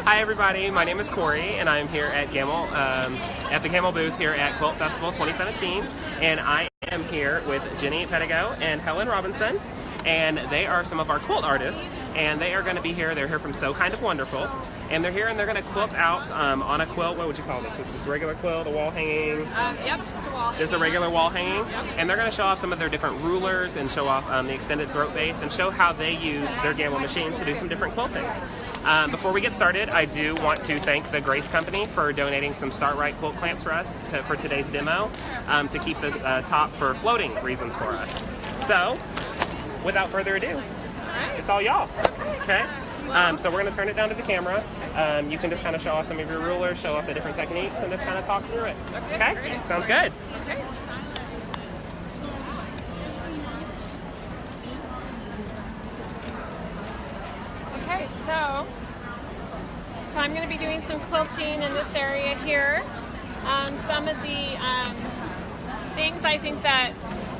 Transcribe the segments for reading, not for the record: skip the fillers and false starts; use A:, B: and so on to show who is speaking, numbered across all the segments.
A: Hi everybody, my name is Corey and I'm here at Gammill, at the Gammill Booth here at Quilt Festival 2017, and I am here with Jenny Pettigo and Helen Robinson, and they are some of our quilt artists, and they are going to be here. They're here from So Kind of Wonderful, and they're here and they're going to quilt out on a quilt. What would you call this? Is this a regular quilt, a wall hanging?
B: Yep, just a wall hanging.
A: Just a regular wall hanging.
B: Yep.
A: And they're going to show off some of their different rulers and show off the extended throat base and show how they use their Gammill machines to do some different quilting. Before we get started, I do want to thank the Grace Company for donating some Start Right quilt clamps for us for today's demo to keep the top for floating reasons for us. So, without further ado, it's all y'all. Okay? So we're going to turn it down to the camera. You can just kind of show off some of your rulers, show off the different techniques, and just kind of talk through it. Okay? Sounds good.
B: Okay. Okay, so I'm going to be doing some quilting in this area here. Some of the things I think that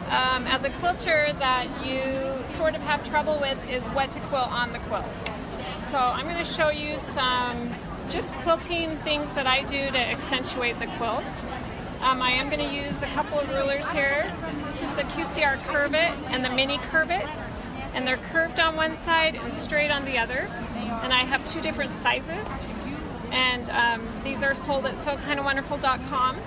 B: as a quilter that you sort of have trouble with is what to quilt on the quilt. So I'm going to show you some just quilting things that I do to accentuate the quilt. I am going to use a couple of rulers here. This is the QCR Curve It and the Mini Curve It, and they're curved on one side and straight on the other. And I have two different sizes, and these are sold at SoKindOfWonderful.com.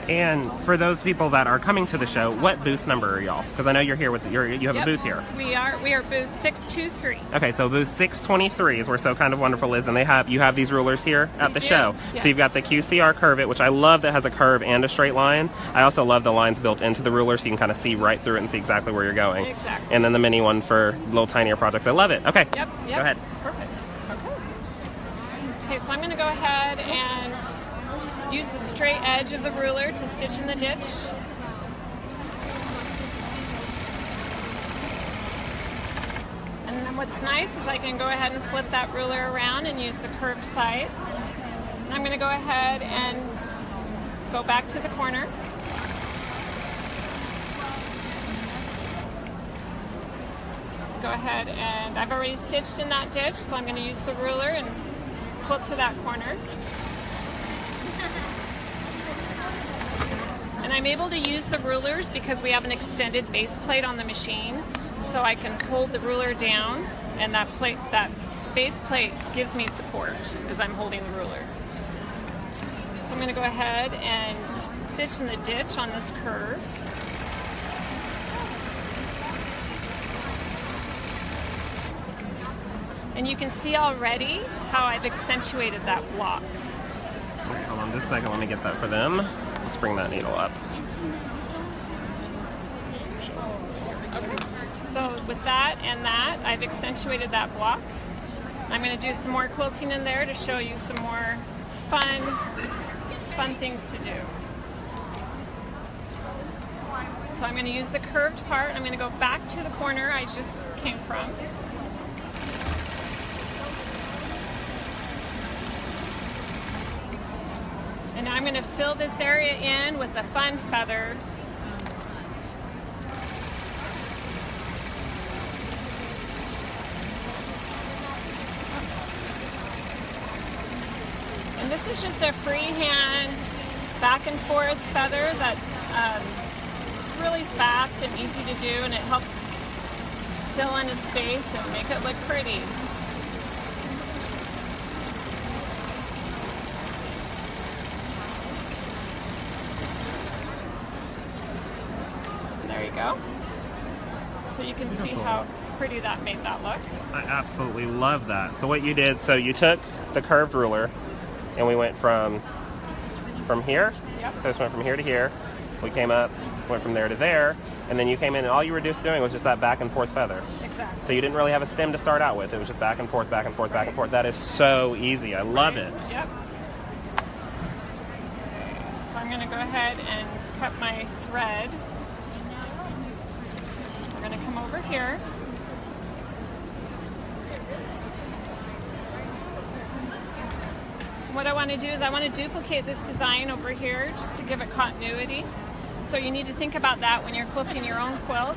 A: And for those people that are coming to the show, what booth number are y'all? Because I know you're here with you have a booth here.
B: We are booth 623.
A: Okay, so booth 623 is where So Kind of Wonderful is, and you have these rulers here at the show.
B: Yes.
A: So you've got the QCR Curve It, which I love that has a curve and a straight line. I also love the lines built into the ruler, so you can kind of see right through it and see exactly where you're going.
B: Exactly.
A: And then the mini one for little tinier projects. I love it. Okay.
B: Yep.
A: Go ahead.
B: Perfect. Okay, so I'm going to go ahead and use the straight edge of the ruler to stitch in the ditch. And then what's nice is I can go ahead and flip that ruler around and use the curved side. And I'm going to go ahead and go back to the corner. Go ahead, and I've already stitched in that ditch, so I'm going to use the ruler and quilt to that corner. And I'm able to use the rulers because we have an extended base plate on the machine, so I can hold the ruler down, and that base plate gives me support as I'm holding the ruler. So I'm going to go ahead and stitch in the ditch on this curve. And you can see already how I've accentuated that block.
A: Okay, hold on just a second, let me get that for them. Let's bring that needle up.
B: Okay, so with that and that, I've accentuated that block. I'm going to do some more quilting in there to show you some more fun things to do. So I'm going to use the curved part. I'm going to go back to the corner I just came from. And now I'm going to fill this area in with the fun feather. And this is just a freehand back and forth feather that it's really fast and easy to do, and it helps fill in a space and make it look pretty. There you go. So you can see how pretty that made that look.
A: I absolutely love that. So what you did, so you took the curved ruler and we went from here.
B: Yep.
A: So this went from here to here. We came up, went from there to there, and then you came in and all you were just doing was just that back and forth feather.
B: Exactly.
A: So you didn't really have a stem to start out with. It was just back and forth, back and forth, back and forth. That is so easy. I love it.
B: Yep. So I'm going to go ahead and cut my thread. We're going to come over here. What I want to do is I want to duplicate this design over here just to give it continuity. So you need to think about that when you're quilting your own quilt.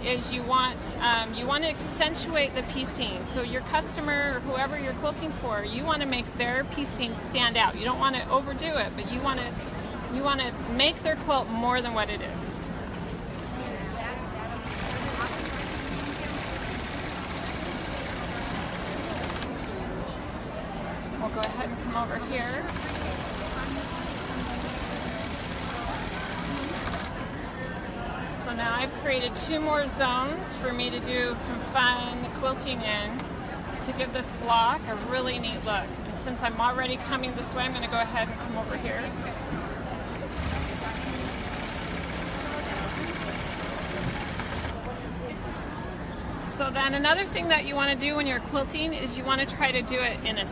B: is you want to accentuate the piecing. So your customer or whoever you're quilting for, you want to make their piecing stand out. You don't want to overdo it, but you want to make their quilt more than what it is. We'll go ahead and come over here. So now I've created 2 more zones for me to do some fun quilting in to give this block a really neat look. And since I'm already coming this way, I'm going to go ahead and come over here. So then another thing that you want to do when you're quilting is you want to try to do it in a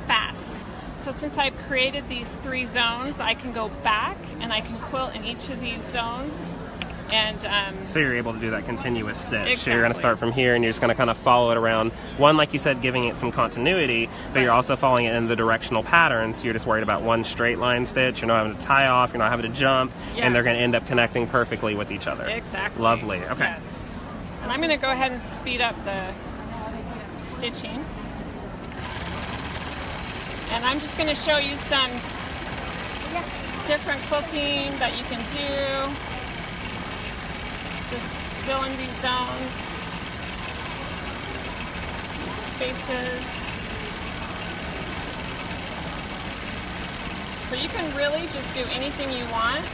B: fast. So since I've created these 3 zones, I can go back and I can quilt in each of these zones. And
A: so you're able to do that continuous stitch.
B: Exactly.
A: So you're going to start from here and you're just going to kind of follow it around. One, like you said, giving it some continuity, but you're also following it in the directional patterns. So you're just worried about one straight line stitch. You're not having to tie off. You're not having to jump.
B: Yes.
A: And they're going to end up connecting perfectly with each other.
B: Exactly.
A: Lovely. Okay.
B: Yes. And I'm going to go ahead and speed up the stitching. And I'm just going to show you some different quilting that you can do. Just fill in these zones, spaces. So you can really just do anything you want.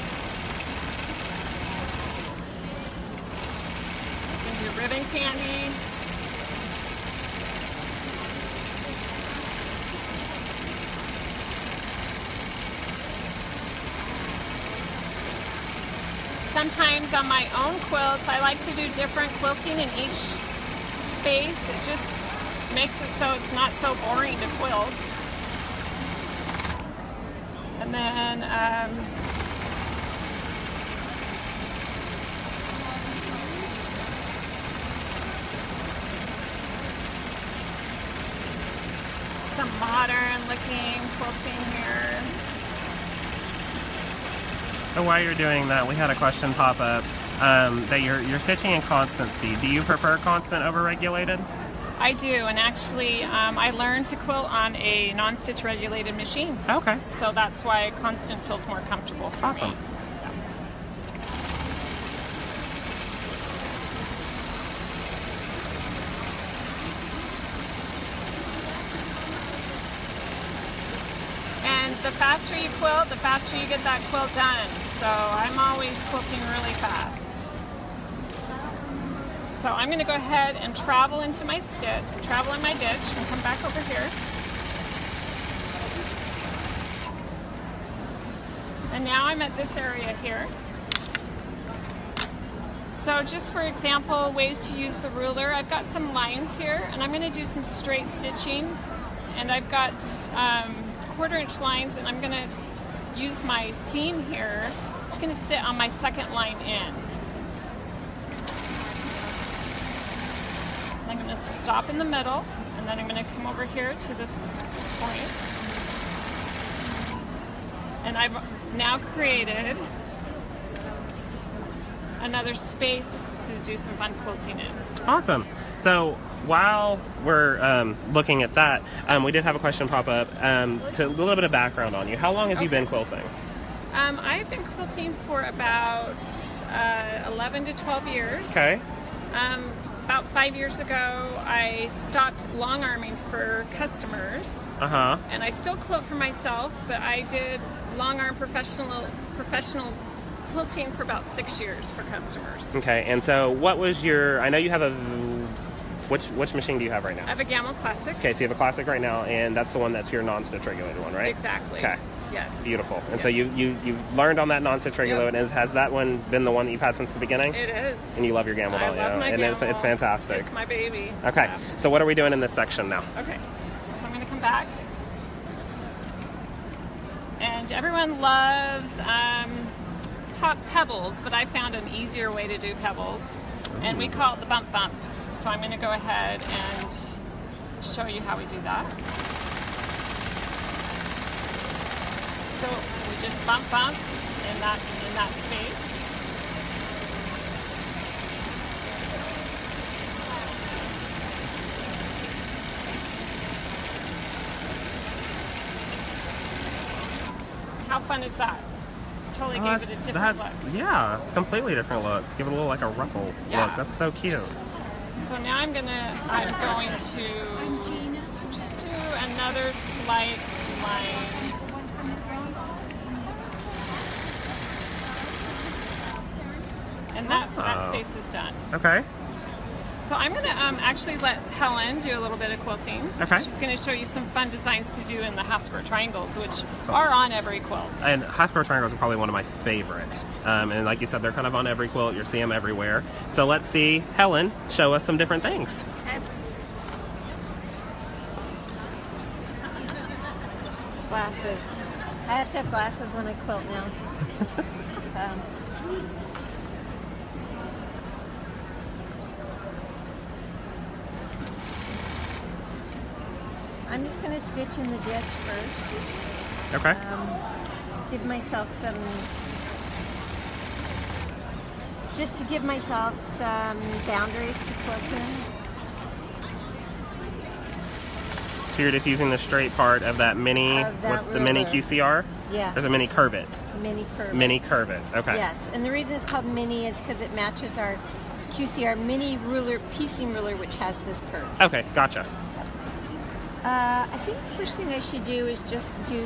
B: You can do ribbon candy. Sometimes on my own quilts, I like to do different quilting in each space. It just makes it so it's not so boring to quilt. And then some modern looking quilting here.
A: So while you're doing that, we had a question pop up that you're stitching in constant speed. Do you prefer constant over regulated?
B: I do, and actually I learned to quilt on a non-stitch regulated machine.
A: Okay.
B: So that's why constant feels more comfortable for
A: Awesome.
B: me. And the faster you quilt, the faster you get that quilt done. So I'm always quilting really fast. So I'm going to go ahead and travel into my stitch, travel in my ditch, and come back over here. And now I'm at this area here. So just for example, ways to use the ruler, I've got some lines here, and I'm going to do some straight stitching. And I've got 1/4-inch lines, and I'm going to use my seam here. It's going to sit on my second line in. I'm going to stop in the middle, and then I'm going to come over here to this point. And I've now created another space to do some fun quilting in.
A: Awesome. So while we're looking at that, we did have a question pop up. To a little bit of background on you. How long have you been quilting?
B: I've been quilting for about 11 to 12 years.
A: Okay.
B: About 5 years ago, I stopped long arming for customers. And I still quilt for myself, but I did long arm professional quilting for about 6 years for customers.
A: Okay. And so what was your, I know you have a, which machine do you have right now?
B: I have a Gammill Classic.
A: Okay, so you have a Classic right now, and that's the one that's your non-stitch regulated one, right?
B: Exactly.
A: Okay.
B: Yes.
A: Beautiful. And
B: yes.
A: so you've learned on that non-stitch regulated, and has that one been the one that you've had since the beginning?
B: It is.
A: And you love your Gammill,
B: I
A: don't
B: love
A: you?
B: my
A: And
B: Gammill.
A: it's fantastic.
B: It's my baby.
A: Okay.
B: Yeah.
A: So what are we doing in this section now?
B: Okay. So I'm going to come back. And everyone loves pebbles, but I found an easier way to do pebbles. And we call it the bump bump. So I'm going to go ahead and show you how we do that. So we just bump bump in that space. How fun is that? Just totally gave it a different look.
A: Yeah, it's a completely different look. Give it a little like a ruffle look. That's so cute.
B: So now I'm going to just do another slight line. And that space is done.
A: Okay.
B: So I'm going to actually let Helen do a little bit of quilting.
A: Okay.
B: She's going to show you some fun designs to do in the half square triangles, which are on every quilt.
A: And half square triangles are probably one of my favorites. And like you said, they're kind of on every quilt. You'll see them everywhere. So let's see Helen show us some different things.
C: Okay. Glasses. I have to have glasses when I quilt now. I'm just going to stitch in the ditch first.
A: Okay.
C: Give myself just to give myself some boundaries to quilt in.
A: So you're just using the straight part of that mini with the mini QCR?
C: Yeah.
A: There's a mini curve it.
C: Mini curve.
A: Mini curve it. Okay.
C: Yes, and the reason it's called mini is because it matches our QCR mini ruler, piecing ruler, which has this curve.
A: Okay, gotcha.
C: I think the first thing I should do is just do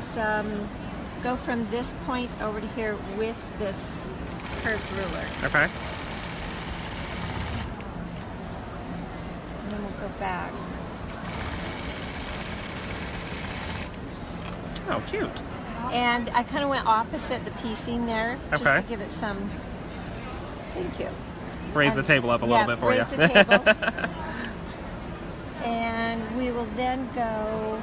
C: go from this point over to here with this curved ruler.
A: Okay.
C: And then we'll go back.
A: Oh, cute.
C: And I kind of went opposite the piecing there, just
A: Okay.
C: to give it some, thank you.
A: Raise the table up a little bit for you.
C: Raise the table. And we will then go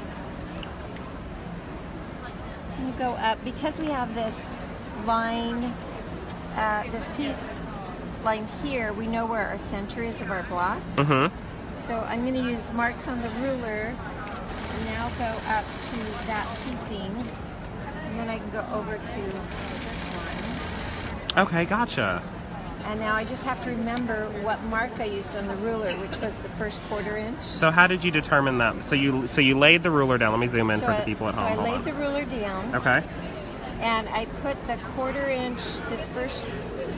C: up, because we have this line, this piece line here, we know where our center is of our block.
A: Mm-hmm.
C: So I'm going to use marks on the ruler and now go up to that piecing, and then I can go over to this one.
A: Okay, gotcha.
C: And now I just have to remember what mark I used on the ruler, which was the first 1/4 inch.
A: So how did you determine that? So you laid the ruler down. Let me zoom in for the people at home.
C: So I laid the ruler down.
A: Okay.
C: And I put the 1/4 inch, this first.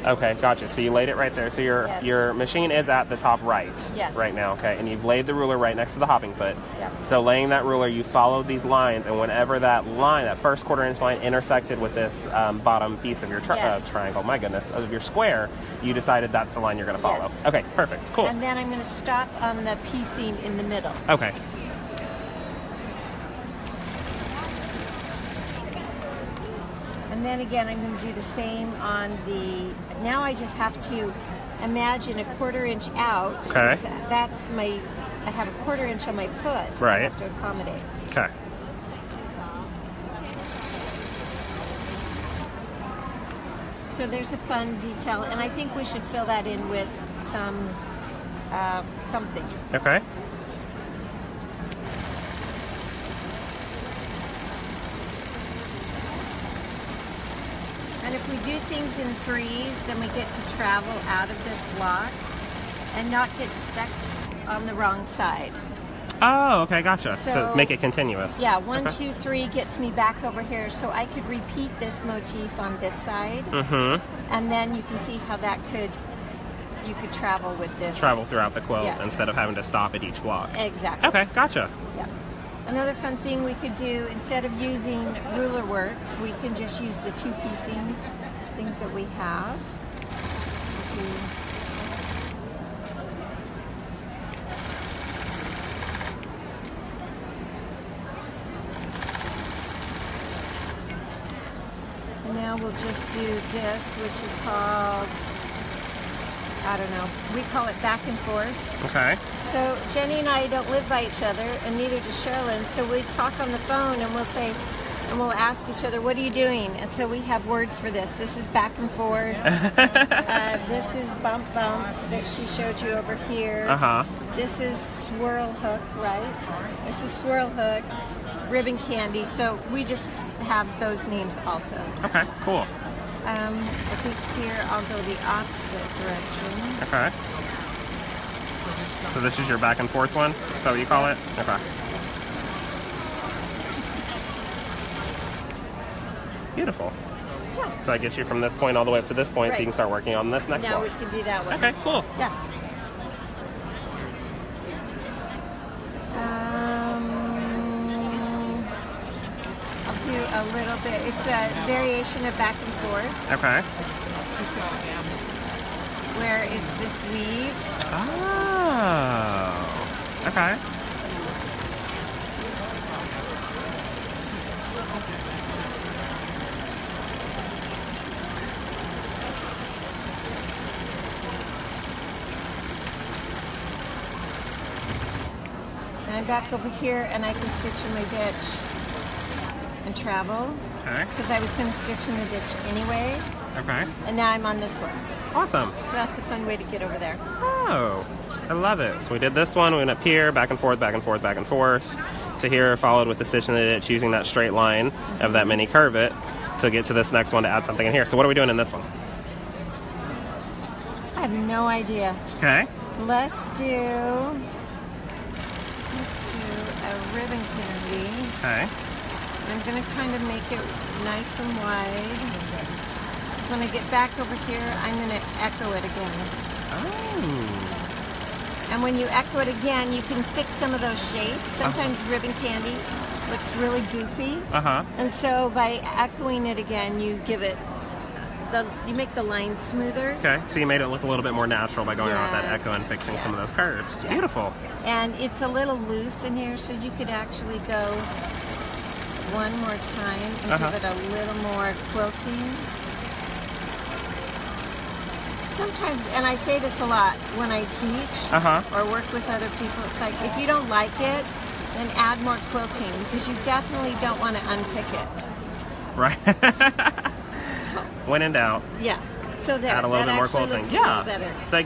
A: Okay, gotcha. So you laid it right there. So your machine is at the top right.
C: Yes.
A: Right now, okay. And you've laid the ruler right next to the hopping foot.
C: Yep.
A: So laying that ruler, you followed these lines, and whenever that line, that first 1/4 inch line, intersected with this bottom piece of your triangle, my goodness, of your square, you decided that's the line you're going to follow.
C: Yes.
A: Okay, perfect, cool.
C: And then I'm going to stop on the piecing in the middle.
A: Okay.
C: And then again, I'm going to do the same on the, now I just have to imagine a 1/4 inch out.
A: Okay.
C: That's I have a 1/4 inch on my foot.
A: Right.
C: I have to accommodate.
A: Okay.
C: So there's a fun detail, and I think we should fill that in with some, something.
A: Okay.
C: And if we do things in threes, then we get to travel out of this block and not get stuck on the wrong side.
A: Oh, okay, gotcha. So
C: So-
A: make it continuous.
C: Yeah, 1,
A: Okay.
C: 2, 3 gets me back over here, so I could repeat this motif on this side,
A: Mm-hmm.
C: and then you can see how that you could travel with this.
A: Travel throughout the quilt
C: Yes.
A: instead of having to stop at each block.
C: Exactly.
A: Okay, gotcha.
C: Yeah. Another fun thing we could do, instead of using ruler work, we can just use the 2 piecing things that we have. And now we'll just do this, which is called, I don't know, we call it back and forth.
A: Okay.
C: So Jenny and I don't live by each other, and neither does Sherilyn. So we talk on the phone, and we'll ask each other, "What are you doing?" And so we have words for this. This is back and forth. This is bump bump that she showed you over here.
A: Uh-huh.
C: This is swirl hook, right? This is swirl hook, ribbon candy. So we just have those names also.
A: Okay, cool.
C: I think here I'll go the opposite direction.
A: Okay. So this is your back and forth one? Is that what you call it? Okay. Beautiful.
C: Yeah.
A: So I get you from this point all the way up to this point, so you can start working on this next
C: Now
A: one.
C: we can do that one.
A: Okay, cool.
C: Yeah. I'll do a little bit. It's a variation of back and forth.
A: Okay.
C: Where it's this weave.
A: Oh. Okay.
C: And I'm back over here, and I can stitch in my ditch and travel.
A: Okay.
C: Because I was going to stitch in the ditch anyway.
A: Okay.
C: And now I'm on this one.
A: Awesome.
C: So that's a fun way to get over there.
A: Oh, I love it. So we did this one. We went up here, back and forth, back and forth, back and forth. To here, followed with the stitch in the ditch, using that straight line of that mini curve it to get to this next one to add something in here. So what are we doing in this one?
C: I have no idea.
A: Okay.
C: Let's do a ribbon candy.
A: Okay.
C: I'm going to kind of make it nice and wide. So when I get back over here, I'm going to echo it again.
A: Oh.
C: And when you echo it again, you can fix some of those shapes. Sometimes ribbon candy looks really goofy.
A: Uh-huh.
C: And so by echoing it again, you give it, you make the lines smoother.
A: Okay, so you made it look a little bit more natural by going on with that
C: Yes,
A: echo and fixing some of
C: yes.
A: those curves.
C: Yeah.
A: Beautiful.
C: And it's a little loose in here, so you could actually go one more time and give it a little more quilting. Sometimes, and I say this a lot when I teach or work with other people, it's like, if you don't like it, then add more quilting, because you definitely don't want to unpick it.
A: Right. When in doubt,
C: Yeah. So there,
A: add a little
C: that
A: bit more
C: actually
A: quilting.
C: looks a
A: Yeah.
C: little better.
A: So that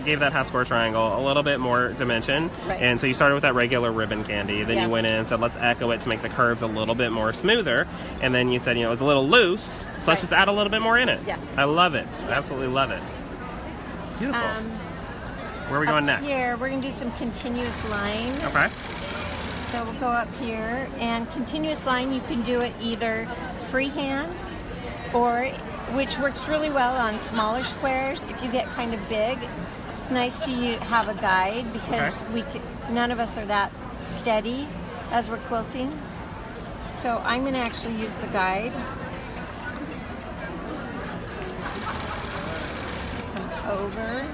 A: gave that half square triangle a little bit more dimension.
C: Right.
A: And so you started with that regular ribbon candy. Then
C: Yeah.
A: you went in and said, let's echo it to make the curves a little bit more smoother. And then you said, it was a little loose, so let's just add a little bit more in it.
C: Yeah.
A: I love it. Absolutely love it. Beautiful. Where are we going next?
C: Here, we're going to do some continuous line.
A: Okay.
C: So we'll go up here, and continuous line, you can do it either freehand, or, which works really well on smaller squares. If you get kind of big, it's nice to have a guide, because none of us are that steady as we're quilting. So I'm going to actually use the guide. Come over.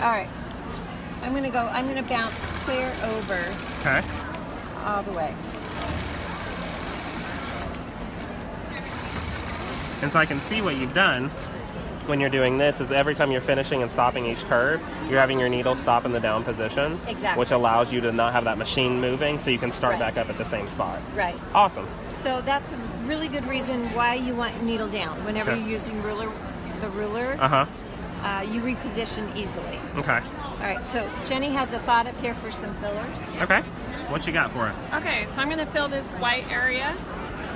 C: All right. I'm going to bounce clear over
A: Okay.
C: all the way.
A: And so I can see what you've done when you're doing this is every time you're finishing and stopping each curve, you're having your needle stop in the down position.
C: Exactly.
A: Which allows you to not have that machine moving, so you can start
C: Right.
A: back up at the same spot.
C: Right.
A: Awesome.
C: So that's a really good reason why you want needle down. Whenever
A: Okay.
C: you're using the ruler, you reposition easily.
A: Okay.
C: All right, so Jenny has a thought up here for some fillers.
A: Okay. What you got for us?
B: Okay, so I'm going to fill this white area.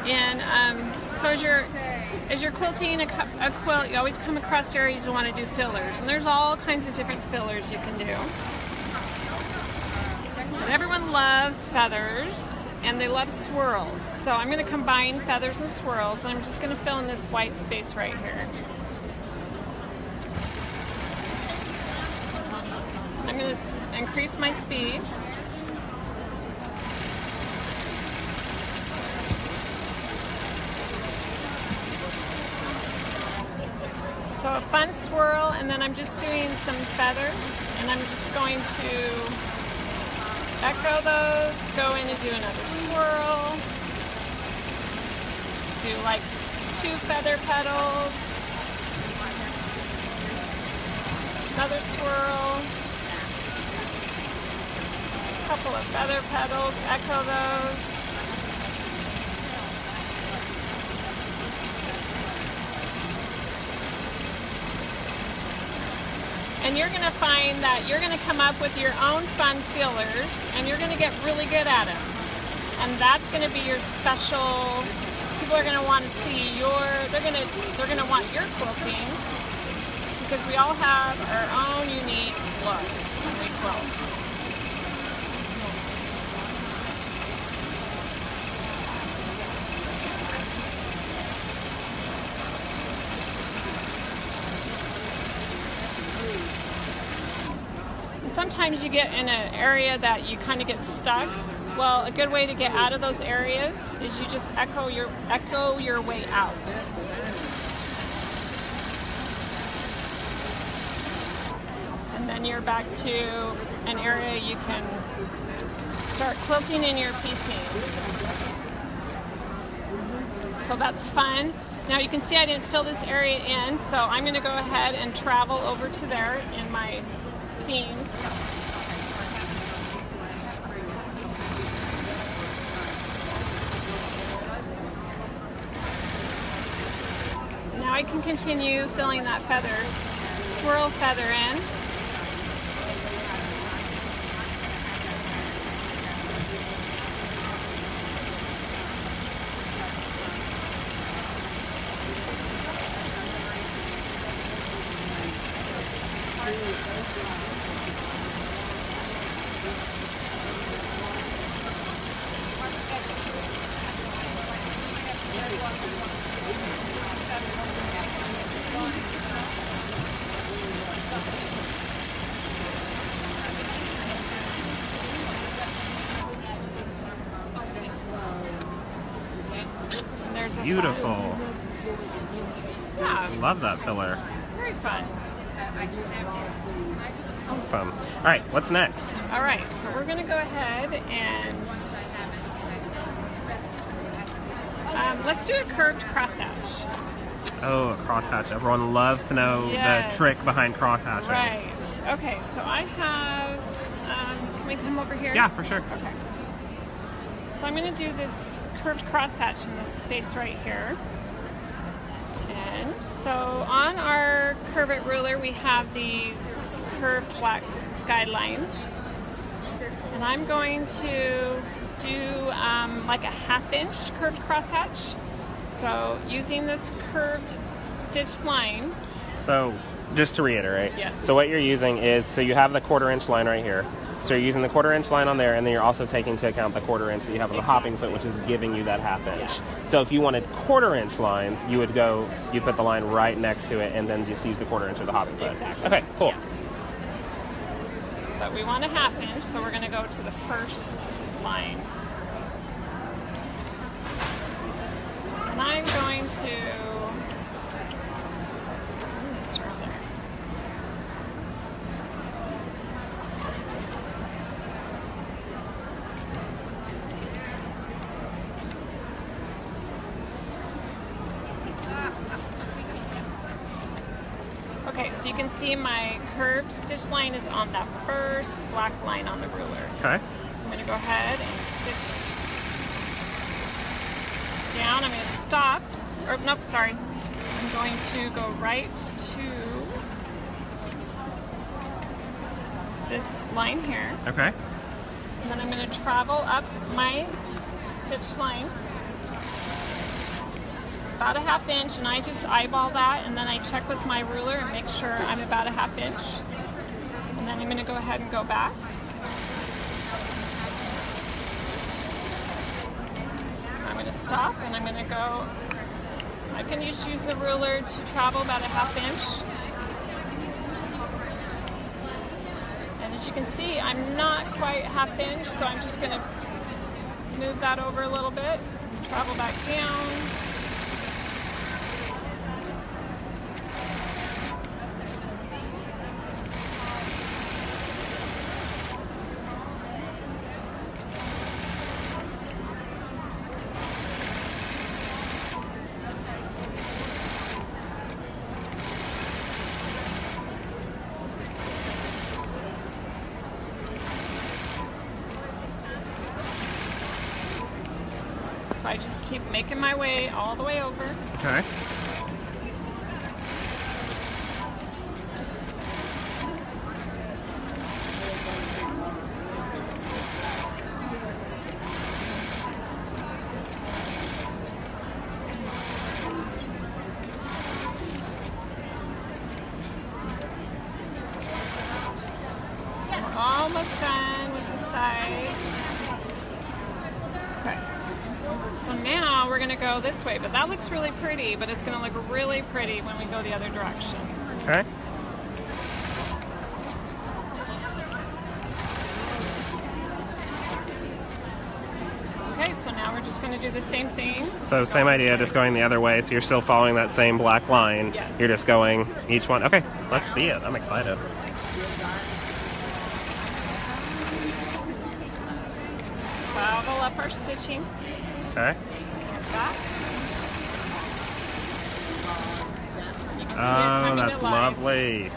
B: And so as you're quilting a quilt, you always come across areas you want to do fillers. And there's all kinds of different fillers you can do. But everyone loves feathers, and they love swirls. So I'm going to combine feathers and swirls, and I'm just going to fill in this white space right here. I'm going to increase my speed. So a fun swirl, and then I'm just doing some feathers, and I'm just going to echo those, go in and do another swirl, do like 2 feather petals, another swirl, couple of feather petals, echo those. And you're going to find that you're going to come up with your own fun fillers, and you're going to get really good at them. And that's going to be your special. People are going to want to see they're going to want your quilting, because we all have our own unique look when we quilt. sometimes you get in an area that you kind of get stuck. Well, a good way to get out of those areas is you just echo your way out. And then you're back to an area you can start quilting in your piecing. So that's fun. Now you can see I didn't fill this area in, so I'm going to go ahead and travel over to there in my seams. Now I can continue filling that swirl feather in.
A: Beautiful.
B: Yeah.
A: Love that filler.
B: Very fun.
A: Awesome. All right, what's next?
B: All right, so we're going to go ahead and let's do a curved crosshatch.
A: Oh, a crosshatch. Everyone loves to know the trick behind crosshatching.
B: Right. Okay, so I have, can we come over here?
A: Yeah, for sure.
B: Okay. So I'm going to do this curved crosshatch in this space right here. And so on our curve it ruler, we have these curved black guidelines. And I'm going to do like a 1/2 inch curved crosshatch. So using this curved stitch line.
A: So just to reiterate,
B: yes.
A: So what you're using is, so you have the 1/4 inch line right here. So you're using the 1/4 inch line on there, and then you're also taking into account the 1/4 inch that you have on the hopping foot, which is giving you that 1/2 inch.
B: Yes.
A: So if you wanted 1/4 inch lines, you put the line right next to it, and then just use the 1/4 inch of the hopping foot.
B: Exactly.
A: Okay, cool.
B: Yes. But we want a 1/2 inch, so we're going to go to the first line. And I'm going to start there. Okay, so you can see my curved stitch line is on that first black line on the ruler.
A: Okay.
B: I'm going to go ahead and stitch down. I'm going to stop. Or, nope, sorry. I'm going to go right to this line here.
A: Okay.
B: And then I'm going to travel up my stitch line about a 1/2 inch, and I just eyeball that, and then I check with my ruler and make sure I'm about a 1/2 inch. And then I'm going to go ahead and go back. I'm going to stop, and I'm going to go. I can just use the ruler to travel about a 1/2 inch. And as you can see, I'm not quite 1/2 inch, so I'm just going to move that over a little bit, travel back down. So I just keep making my way all the way over.
A: Okay.
B: We're almost done with the side. Okay. So now we're going to go this way, but that looks really pretty, but it's going to look really pretty when we go the other direction.
A: Okay.
B: going to do the same thing.
A: So same idea, just going the other way. So you're still following that same black line.
B: Yes.
A: You're just going each one. Okay, let's see it. I'm excited.
B: Travel up our stitching.
A: Okay.
B: Back. You can see it
A: Oh,
B: coming
A: that's
B: to life.
A: lovely.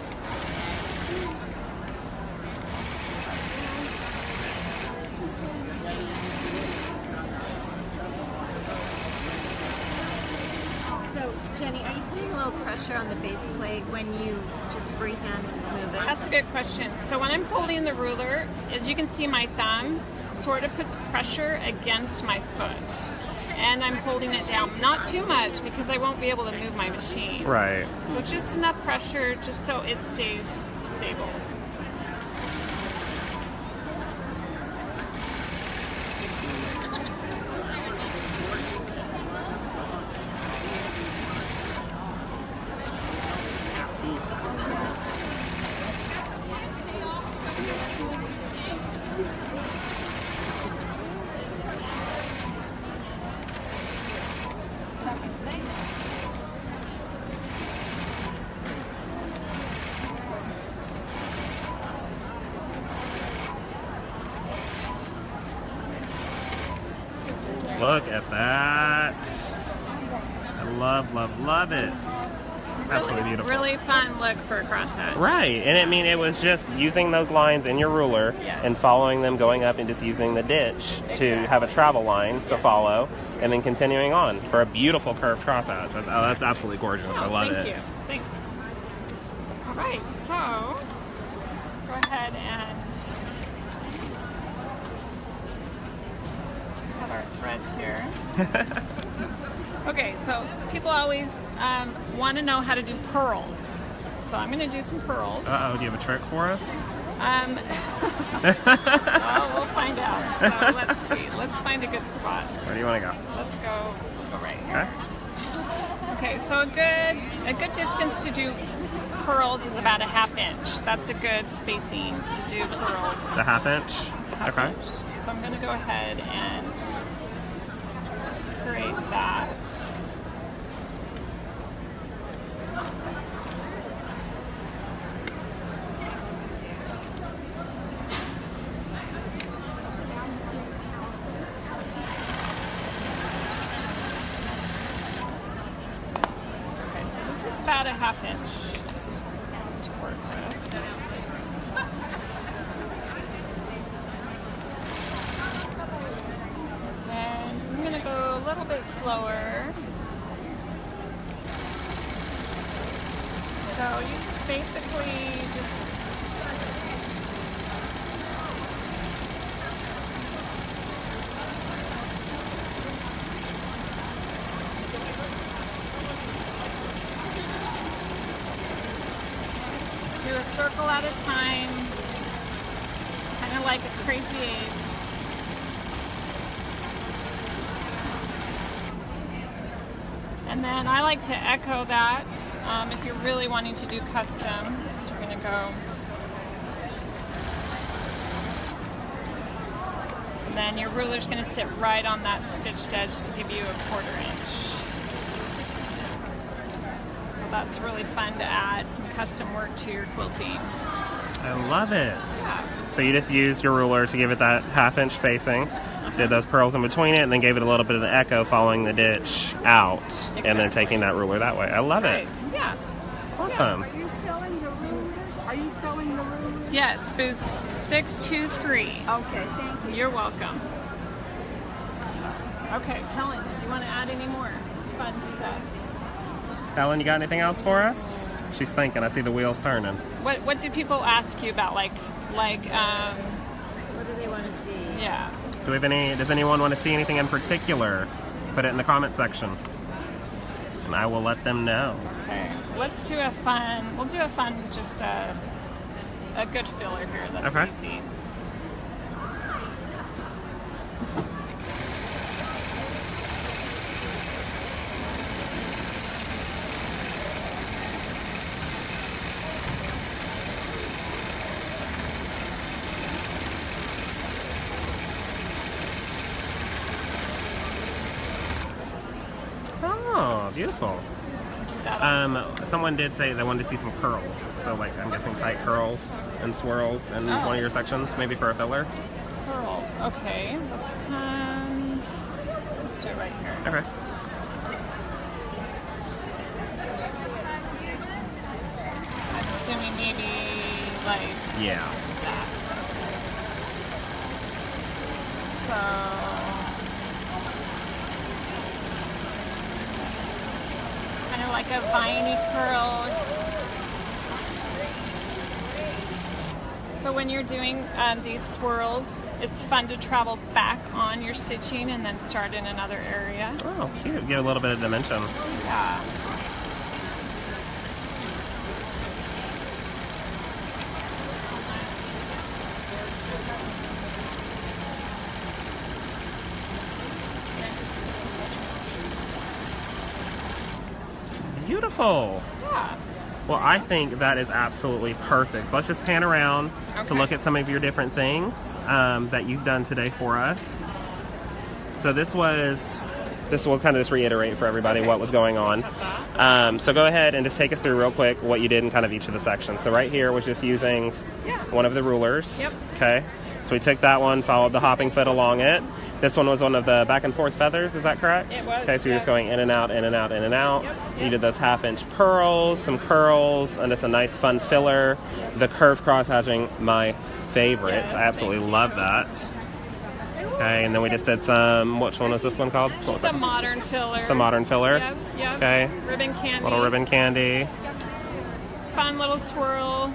C: So, Jenny, are you putting a little pressure on the base plate when you just freehand move it?
B: That's a good question. So when I'm holding the ruler, as you can see, my thumb sort of puts pressure against my foot. And I'm holding it down. Not too much because I won't be able to move my machine.
A: Right.
B: So just enough pressure just so it stays stable.
A: Look at that. I love, love, love it. Absolutely beautiful.
B: Really fun look for a crosshatch.
A: Right, and I mean, it was just using those lines in your ruler
B: Yes.
A: and following them, going up and just using the ditch to have a travel line to follow, and then continuing on for a beautiful curved crosshatch. That's absolutely gorgeous. I love
B: Thank
A: it.
B: you. Thanks. All right, so go ahead and have our threads here. Okay, so people always want to know how to do pearls. So I'm going to do some pearls.
A: Uh-oh, do you have a trick for us?
B: Well, we'll find out. So let's see. Let's find a good spot.
A: Where do you want to go?
B: Let's go. We'll go right here.
A: Okay.
B: Okay, so a good distance to do pearls is about a 1/2 inch. That's a good spacing to do pearls.
A: The 1/2 inch?
B: 1/2
A: Okay.
B: inch. So I'm going to go ahead and create that. Okay, so this is about a 1/2 inch to work with. And I'm going to go a little bit slower. So you just basically just do a circle at a time, kind of like a crazy 8. And then I like to echo that if you're really wanting to do custom. So you're going to go. And then your ruler's going to sit right on that stitched edge to give you a 1/4 inch. So that's really fun to add some custom work to your quilting.
A: I love it.
B: Yeah.
A: So you just used your ruler to give it that 1/2 inch spacing, did those pearls in between it, and then gave it a little bit of the echo following the ditch out, and then taking that ruler that way. I love it.
B: Right. Yeah.
A: Awesome.
D: Are you selling the rulers? Are you selling the rulers?
B: Yes, booth 623.
D: Okay, thank you.
B: You're welcome. Okay, Helen, do you want to add any more fun stuff?
A: Helen, you got anything else for us? She's thinking. I see the wheels turning.
B: What do people ask you about? Like
C: What do they want to see?
B: yeah.
A: Do we have any? Does anyone want to see anything in particular? Put it in the comment section, and I will let them know.
B: Okay, let's do a fun. We'll do a fun, just a good filler here. That's
A: Okay.
B: easy.
A: Beautiful.
B: Do that
A: Someone did say they wanted to see some curls. So, like, I'm guessing tight curls and swirls in one of your sections, maybe for a filler.
B: curls. Okay, let's do it right here.
A: Okay.
B: I'm assuming maybe like
A: Yeah.
B: that. So kind of like a viney curl. So when you're doing these swirls, it's fun to travel back on your stitching and then start in another area.
A: Oh, cute. Get a little bit of dimension.
B: Yeah.
A: Beautiful.
B: Yeah.
A: Well, I think that is absolutely perfect. So let's just pan around to look at some of your different things that you've done today for us. So this will kind of just reiterate for everybody what was going on. So go ahead and just take us through real quick what you did in kind of each of the sections. So right here was just using one of the rulers.
B: Yep.
A: Okay. So we took that one, followed the hopping foot along it. This one was one of the back and forth feathers, is that correct?
B: It was,
A: okay, so you're just
B: yes.
A: going in and out, in and out, in and out.
B: Yep.
A: You did those half-inch pearls, some curls, and just a nice fun filler. The curved cross-hatching, my favorite.
B: Yes,
A: I absolutely love that. Okay, and then we just did some, which one was this one called?
B: Just a modern filler.
A: Some modern filler.
B: Yep, yep.
A: Okay.
B: Ribbon candy.
A: Little ribbon candy.
B: Fun little swirl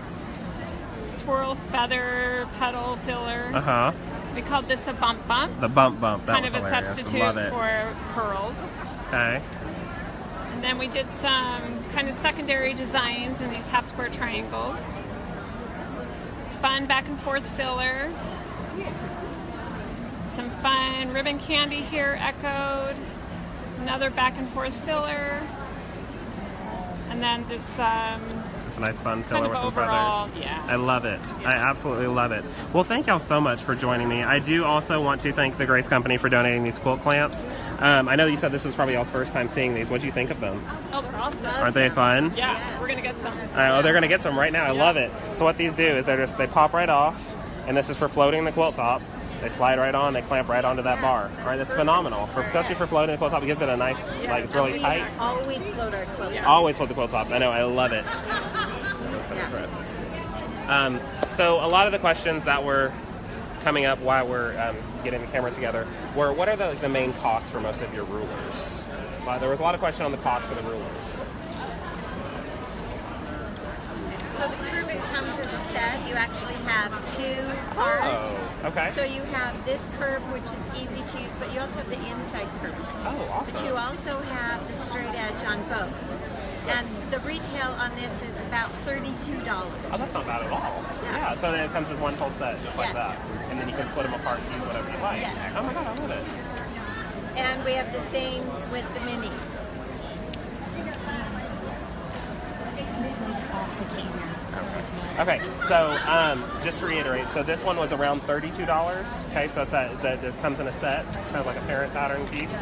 B: feather petal filler.
A: Uh-huh.
B: We called this a bump bump.
A: The bump bump, that
B: Kind
A: was
B: of a
A: hilarious.
B: substitute
A: Love it.
B: for pearls.
A: Okay.
B: And then we did some kind of secondary designs in these half square triangles. Fun back and forth filler. Some fun ribbon candy here echoed. Another back and forth filler. And then this
A: It's a nice fun filler with some
B: overall,
A: feathers.
B: yeah.
A: I love it.
B: Yeah.
A: I absolutely love it. Well, thank y'all so much for joining me. I do also want to thank the Grace Company for donating these quilt clamps. I know you said this was probably y'all's first time seeing these. What do you think of them?
B: Oh, they're awesome.
A: Aren't they fun?
B: Yeah, we're gonna get some.
A: Oh, they're going to get some right now. I love it. So what these do is they pop right off, and this is for floating the quilt top. They slide right on, they clamp right onto that bar. All right, that's phenomenal, especially for floating the quilt top. It gives it a nice, like, it's really tight.
C: Always float our quilts.
A: Always float the quilt tops. I know, I love it. So a lot of the questions that were coming up while we're getting the camera together were, what are the main costs for most of your rulers? There was a lot of question on the cost for the rulers.
C: So the curve comes as a set. You actually have two parts.
A: Oh, okay.
C: So you have this curve, which is easy to use, but you also have the inside curve.
A: Oh, awesome.
C: But you also have the straight edge on both. And the retail on this is about $32.
A: Oh, that's not bad at all. Yeah, so then it comes as one whole set, just like
C: Yes.
A: that. And then you can split them apart to use whatever you like.
C: Yes.
A: Oh my god, I love it.
C: And we have the same with the mini.
A: Okay, so just to reiterate, so this one was around $32. Okay, so it's that it comes in a set. It's kind of like a parent pattern piece.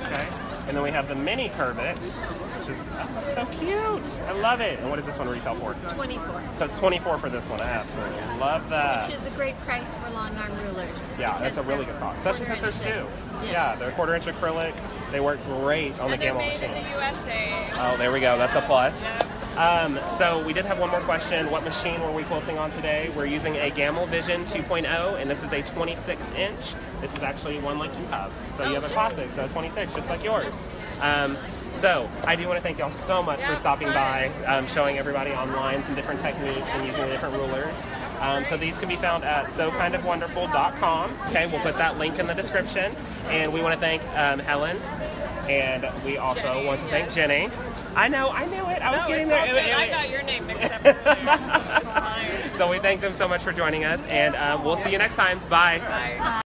A: Okay, and then we have the mini curvet, which is that's so cute. I love it. And what does this one retail for?
C: 24.
A: So it's 24 for this one. I absolutely love that.
C: Which is a great price for long arm rulers.
A: Yeah, that's a really
C: because
A: good cost, especially since there's
C: quarter-inch
A: two.
C: thick. Yes.
A: Yeah, they're 1/4 inch acrylic. They work great on
B: And
A: the
B: they're
A: Gammill
B: made in
A: machine.
B: the USA.
A: Oh, there we go. That's a plus.
B: Yep.
A: So we did have one more question. What machine were we quilting on today? We're using a Gammill Vision 2.0, and this is a 26-inch. This is actually one like you have. So you have a classic, so 26, just like yours. So I do want to thank y'all so much for
B: it's
A: stopping
B: fun.
A: by, showing everybody online some different techniques and using the different rulers. So these can be found at sokindofwonderful.com. Okay, we'll put that link in the description. And we want to thank Helen, and we also want to thank Jenny. I know, I knew it. I was getting there.
B: I got your name mixed up earlier, so it's fine.
A: So we thank them so much for joining us, and we'll see you next time. Bye.
B: Bye.